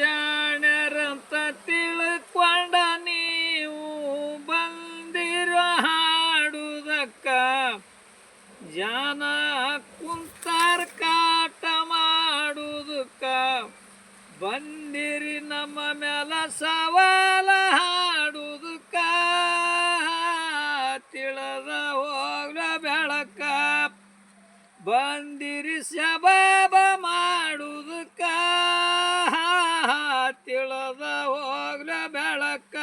ಆವೇಶಣ್ಯರಂತ ತಿಳ್ಕೊಂಡ ನೀವು ಬಂದಿರೋ ಹಾಡುದಕ್ಕ ಜನ ಕುಂತಾರ ಕಾಟ ಮಾಡುದಕ್ಕ ಬಂದಿರಿ ನಮ್ಮ ಮ್ಯಾಲ ಸವಾಲ ಹಾಡುದಕ್ಕ ತಿಳಿದ ಹೋಗ್ಲ ಬೆಳಕ ಬಂದಿರಿ ಸಬಾಬ ಮಾಡುದಕ್ಕ ತಿಳಿದ ಹೋಗ್ಲ ಬೆಳಕ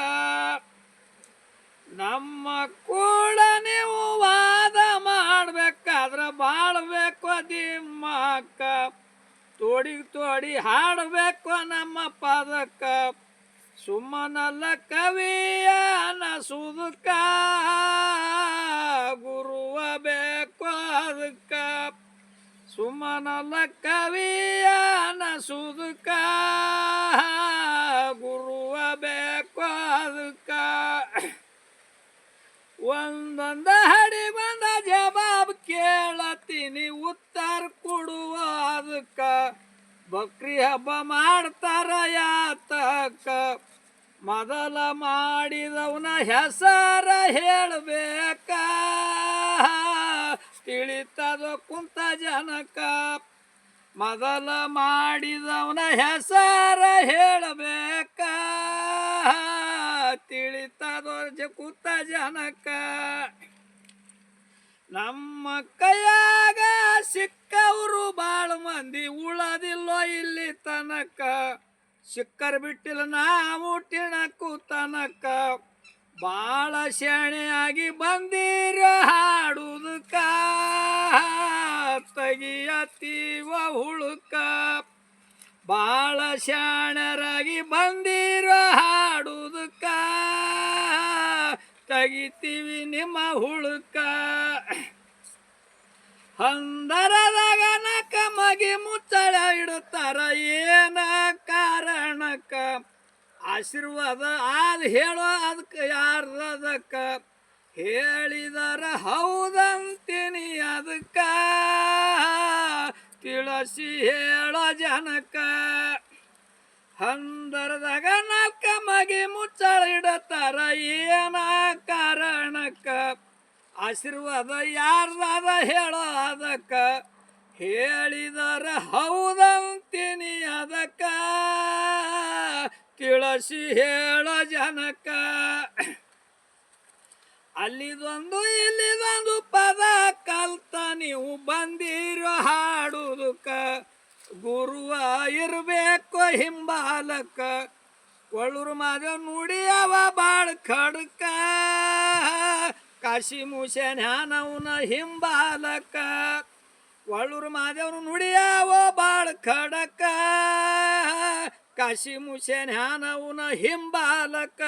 ನಮ್ಮ ಕೂಡ ನೀವು ವಾದ ಮಾಡ್ಬೇಕಾದ್ರ ಬಾಳ್ಬೇಕು ದಿಮ್ಮಕ್ಕ ತೋಡಿ ಹಾಡಬೇಕು ನಮ್ಮ ಪದಕ್ಕ ಸುಮ್ಮನಲ್ಲ ಕವಿಯ ನಸುದಕ್ಕ ಗುರುವ ಬೇಕು ಅದಕ್ಕ ಸುಮ್ಮನಲ್ಲ ಕವಿಯ ನಸುದಕ್ಕ ಗುರುವ ಬೇಕು ಅದಕ್ಕ ಒಂದೊಂದ ಹಡಿ ಬಂದ ಜವಾಬ್ ಕೇಳತ್ತೀನಿ ಉತ್ತರ ಕೊಡುವ ಅದಕ್ಕ ಬಕ್ರಿ ಹಬ್ಬ ಮಾಡ್ತಾರ ಯಾತಕ್ಕ ಮೊದಲ ಮಾಡಿದವನ ಹೆಸರ ಹೇಳಬೇಕ ತಿಳಿತದ ಕುಂತ ಜನಕ ಮೊದಲ ಮಾಡಿದವನ ಹೆಸರ ಹೇಳಬೇಕ ತಿಳಿತದ ಕುಂತ ಜನಕ ನಮ್ಮ ಕೈಯಾಗ ಸಿಕ್ಕವರು ಬಾಳ ಮಂದಿ ಉಳದಿಲ್ಲೋ ಇಲ್ಲಿ ತನಕ ಸಿಕ್ಕರ್ ಬಿಟ್ಟಿಲ್ಲ ನಾವು ಟಿಣಕು ತನಕ ಬಾಳ ಶಾಣೆಯಾಗಿ ಬಂದಿರ ಹಾಡುದಕ್ಕ ತೆಗಿಯತ್ತೀವ ಹುಳುಕ ಬಾಳ ಶಾಣರಾಗಿ ಬಂದಿರ ಹಾಡುದಕ್ಕ ತೆಗಿತೀವಿ ನಿಮ್ಮ ಹುಳುಕ ಹಂದರದಾಗ ನಕ ಮಗಿ ಮುಚ್ಚಳ ಇಡುತ್ತಾರ ಏನ ಕಾರಣಕ್ಕ ಆಶೀರ್ವಾದ ಆದ ಹೇಳೋ ಅದಕ್ಕೆ ಯಾರ್ದಕ್ಕ ಹೇಳಿದರ ಹೌದಂತೀನಿ ಅದಕ್ಕ ತಿಳಿಸಿ ಹೇಳೋ ಜನಕ್ಕ ಹಂದರದಾಗ ನಕ ಮಗಿ ಮುಚ್ಚಳ ಇಡುತ್ತಾರ ಏನ ಕಾರಣಕ್ಕ ಆಶೀರ್ವಾದ ಯಾರ್ದಾದ ಹೇಳೋ ಅದಕ್ಕ ಹೇಳಿದರ ಹೌದಂತೀನಿ ಅದಕ್ಕ ತಿಳಿಸಿ ಹೇಳೋ ಜನಕ್ಕ ಅಲ್ಲಿದೊಂದು ಇಲ್ಲಿದೊಂದು ಪದ ಕಲ್ತ ನೀವು ಬಂದಿರೋ ಹಾಡುದಕ್ಕ ಗುರುವ ಇರಬೇಕು ಹಿಂಬಾಲಕ್ಕ ಕೊಳ್ಳೂರು ಮಾದೇವ್ ನುಡಿ ಅವ ಬಾಳ ಖಡ್ಕ ಕಾಶಿ ಮುಷನ್ ಧ್ಯಾನವನ ಹಿಂಬಾಲಕ ಕೊಳ್ಳೂರು ಮಾದೇವ್ರು ನುಡಿಯಾವೋ ಬಾಳ ಖಡಕ ಕಾಶಿ ಮುಷನ್ ಧ್ಯಾನವನ ಹಿಂಬಾಲಕ